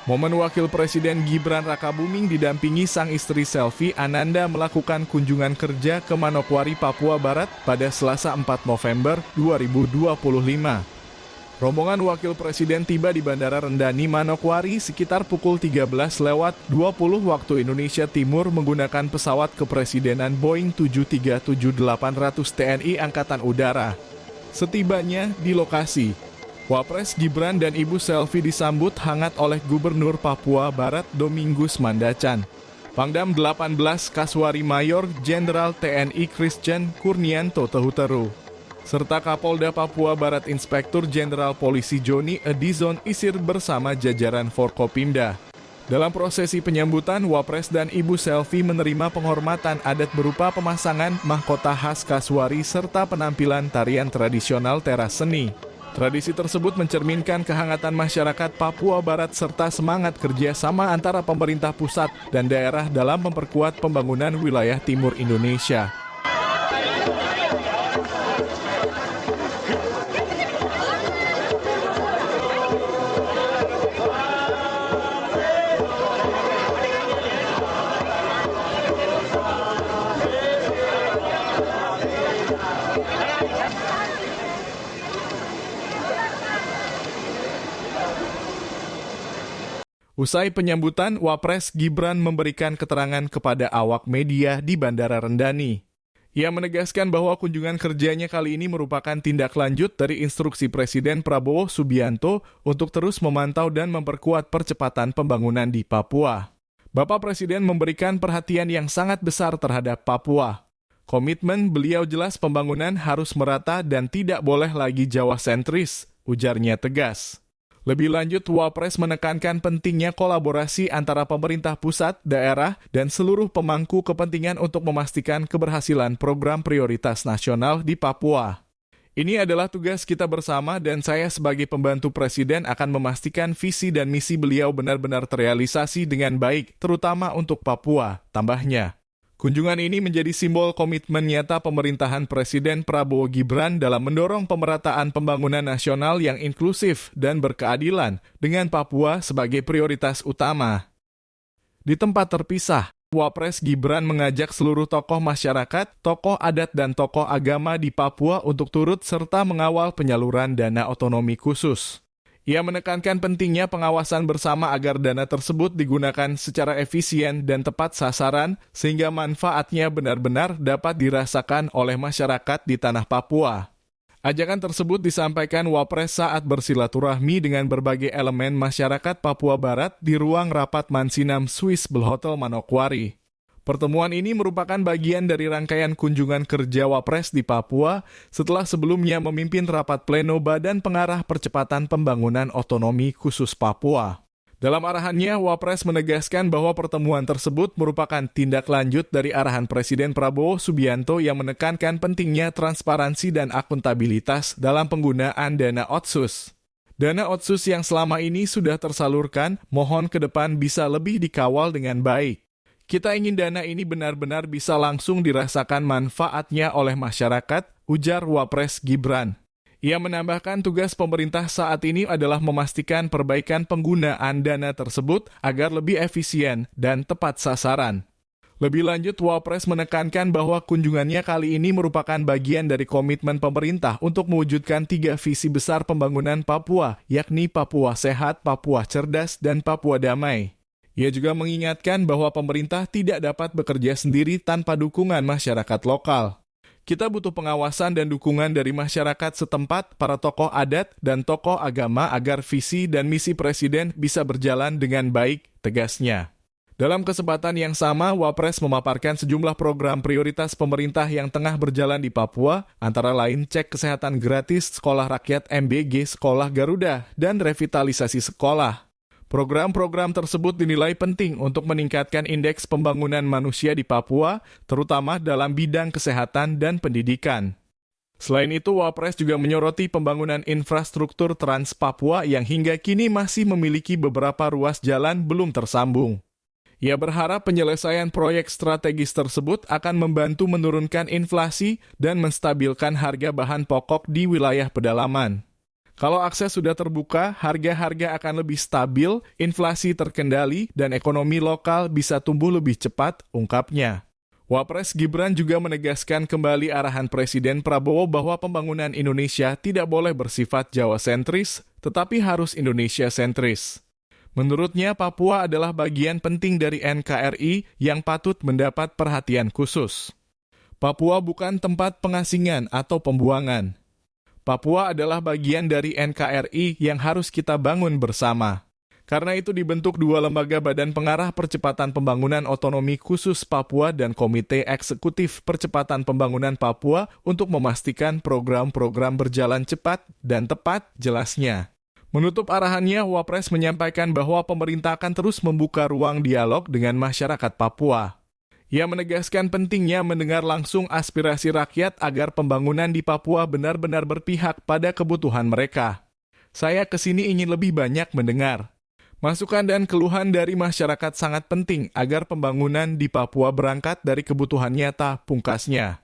Momen Wakil Presiden Gibran Rakabuming didampingi sang istri Selvi Ananda melakukan kunjungan kerja ke Manokwari, Papua Barat pada Selasa 4 November 2025. Rombongan Wakil Presiden tiba di Bandara Rendani, Manokwari sekitar pukul 13:20 waktu Indonesia Timur menggunakan pesawat kepresidenan Boeing 737-800 TNI Angkatan Udara. Setibanya di lokasi, Wapres Gibran dan Ibu Selvi disambut hangat oleh Gubernur Papua Barat Domingus Mandacan, Pangdam 18 Kaswari Mayor Jenderal TNI Christian Kurnianto Tehuteru, serta Kapolda Papua Barat Inspektur Jenderal Polisi Joni Edison Isir bersama jajaran Forkopimda. Dalam prosesi penyambutan, Wapres dan Ibu Selvi menerima penghormatan adat berupa pemasangan mahkota khas Kaswari serta penampilan tarian tradisional teras seni. Tradisi tersebut mencerminkan kehangatan masyarakat Papua Barat serta semangat kerjasama antara pemerintah pusat dan daerah dalam memperkuat pembangunan wilayah timur Indonesia. Usai penyambutan, Wapres Gibran memberikan keterangan kepada awak media di Bandara Rendani. Ia menegaskan bahwa kunjungan kerjanya kali ini merupakan tindak lanjut dari instruksi Presiden Prabowo Subianto untuk terus memantau dan memperkuat percepatan pembangunan di Papua. Bapak Presiden memberikan perhatian yang sangat besar terhadap Papua. Komitmen beliau jelas pembangunan harus merata dan tidak boleh lagi Jawa sentris, ujarnya tegas. Lebih lanjut, Wapres menekankan pentingnya kolaborasi antara pemerintah pusat, daerah, dan seluruh pemangku kepentingan untuk memastikan keberhasilan program prioritas nasional di Papua. Ini adalah tugas kita bersama dan saya sebagai pembantu Presiden akan memastikan visi dan misi beliau benar-benar terrealisasi dengan baik, terutama untuk Papua, tambahnya. Kunjungan ini menjadi simbol komitmen nyata pemerintahan Presiden Prabowo Gibran dalam mendorong pemerataan pembangunan nasional yang inklusif dan berkeadilan dengan Papua sebagai prioritas utama. Di tempat terpisah, Wapres Gibran mengajak seluruh tokoh masyarakat, tokoh adat dan tokoh agama di Papua untuk turut serta mengawal penyaluran dana otonomi khusus. Ia menekankan pentingnya pengawasan bersama agar dana tersebut digunakan secara efisien dan tepat sasaran sehingga manfaatnya benar-benar dapat dirasakan oleh masyarakat di tanah Papua. Ajakan tersebut disampaikan Wapres saat bersilaturahmi dengan berbagai elemen masyarakat Papua Barat di ruang rapat Mansinam Swiss Hotel Manokwari. Pertemuan ini merupakan bagian dari rangkaian kunjungan kerja Wapres di Papua setelah sebelumnya memimpin rapat pleno Badan Pengarah Percepatan Pembangunan Otonomi Khusus Papua. Dalam arahannya, Wapres menegaskan bahwa pertemuan tersebut merupakan tindak lanjut dari arahan Presiden Prabowo Subianto yang menekankan pentingnya transparansi dan akuntabilitas dalam penggunaan dana otsus. Dana otsus yang selama ini sudah tersalurkan, mohon ke depan bisa lebih dikawal dengan baik. Kita ingin dana ini benar-benar bisa langsung dirasakan manfaatnya oleh masyarakat, ujar Wapres Gibran. Ia menambahkan tugas pemerintah saat ini adalah memastikan perbaikan penggunaan dana tersebut agar lebih efisien dan tepat sasaran. Lebih lanjut, Wapres menekankan bahwa kunjungannya kali ini merupakan bagian dari komitmen pemerintah untuk mewujudkan 3 visi besar pembangunan Papua, yakni Papua Sehat, Papua Cerdas, dan Papua Damai. Ia juga mengingatkan bahwa pemerintah tidak dapat bekerja sendiri tanpa dukungan masyarakat lokal. Kita butuh pengawasan dan dukungan dari masyarakat setempat, para tokoh adat, dan tokoh agama agar visi dan misi Presiden bisa berjalan dengan baik, tegasnya. Dalam kesempatan yang sama, Wapres memaparkan sejumlah program prioritas pemerintah yang tengah berjalan di Papua, antara lain cek kesehatan gratis Sekolah Rakyat MBG Sekolah Garuda dan revitalisasi sekolah. Program-program tersebut dinilai penting untuk meningkatkan indeks pembangunan manusia di Papua, terutama dalam bidang kesehatan dan pendidikan. Selain itu, Wapres juga menyoroti pembangunan infrastruktur Trans Papua yang hingga kini masih memiliki beberapa ruas jalan belum tersambung. Ia berharap penyelesaian proyek strategis tersebut akan membantu menurunkan inflasi dan menstabilkan harga bahan pokok di wilayah pedalaman. Kalau akses sudah terbuka, harga-harga akan lebih stabil, inflasi terkendali, dan ekonomi lokal bisa tumbuh lebih cepat, ungkapnya. Wapres Gibran juga menegaskan kembali arahan Presiden Prabowo bahwa pembangunan Indonesia tidak boleh bersifat Jawa-sentris, tetapi harus Indonesia-sentris. Menurutnya, Papua adalah bagian penting dari NKRI yang patut mendapat perhatian khusus. Papua bukan tempat pengasingan atau pembuangan. Papua adalah bagian dari NKRI yang harus kita bangun bersama. Karena itu dibentuk dua lembaga badan pengarah percepatan pembangunan otonomi khusus Papua dan Komite Eksekutif Percepatan Pembangunan Papua untuk memastikan program-program berjalan cepat dan tepat, jelasnya. Menutup arahannya, Wapres menyampaikan bahwa pemerintah akan terus membuka ruang dialog dengan masyarakat Papua. Ia menegaskan pentingnya mendengar langsung aspirasi rakyat agar pembangunan di Papua benar-benar berpihak pada kebutuhan mereka. Saya kesini ingin lebih banyak mendengar. Masukan dan keluhan dari masyarakat sangat penting agar pembangunan di Papua berangkat dari kebutuhan nyata, pungkasnya.